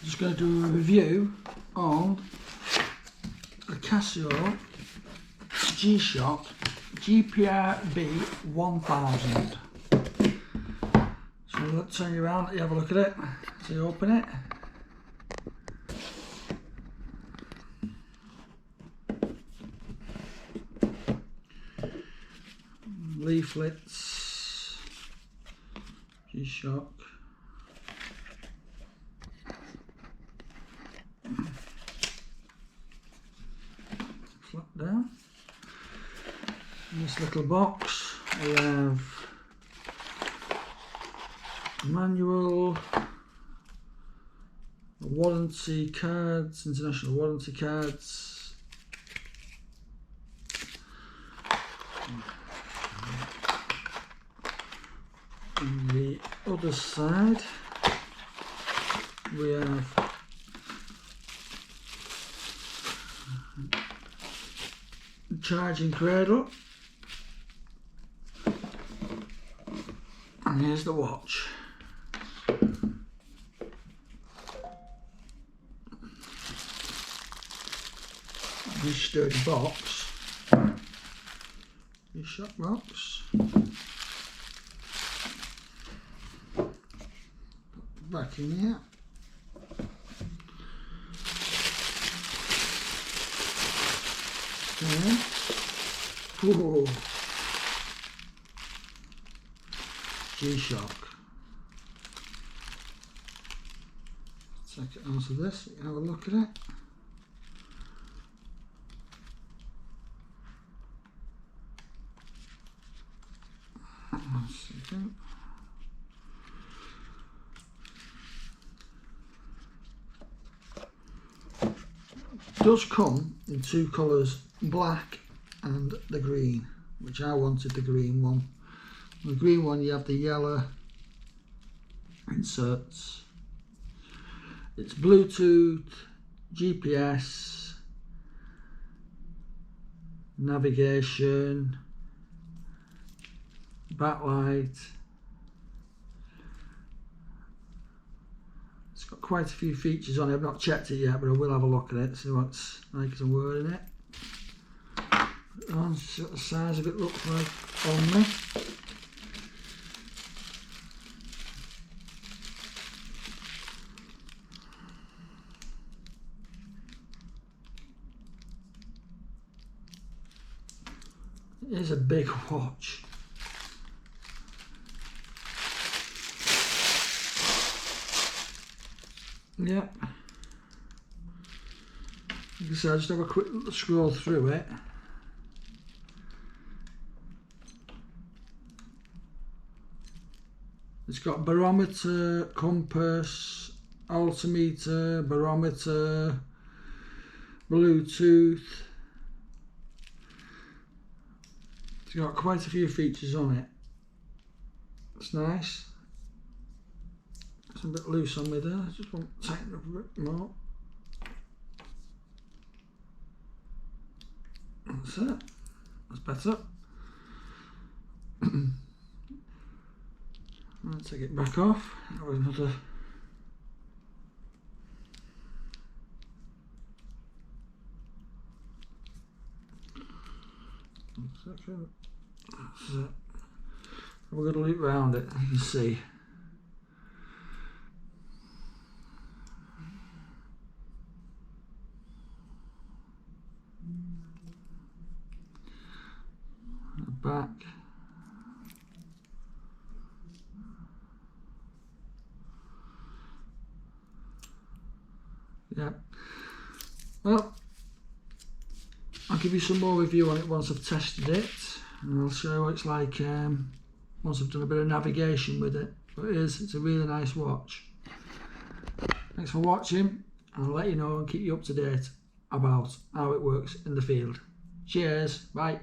just going to do a review on the Casio Gshock GPR-B1000. So I'll turn you around, let you have a look at it. So you open it. Leaflets, Gshock. Flap down. In this little box we have a manual, warranty cards, international warranty cards, on the other side we have a charging cradle, and here's the watch. This sturdy box, this shock box, back in here. Okay. Whoa. Gshock. Take it out of this, you can have a look at it. One second. It does come in two colours, black and the green, which I wanted the green one. The green one you have the yellow inserts. It's Bluetooth, GPS, navigation, backlight. It's got quite a few features on it. I've not checked it yet, but I will have a look at it, see what's like as I'm wearing it. See what the size of it looks like on me. It is a big watch. Yeah. Like I said, I'll just have a quick scroll through it. It's got barometer, compass, altimeter, barometer, Bluetooth. It's got quite a few features on it. It's nice. It's a bit loose on me there. I just want to tighten up a bit more. That's it. That's better. I'll take it back off. That was another. One second. That's it. We're going to loop round it, you can see. The back. Yeah. Well, I'll give you some more review on it once I've tested it, and I'll show you what it's like once I've done a bit of navigation with it. But it's a really nice watch. Thanks for watching, and I'll let you know and keep you up to date about how it works in the field. Cheers, bye.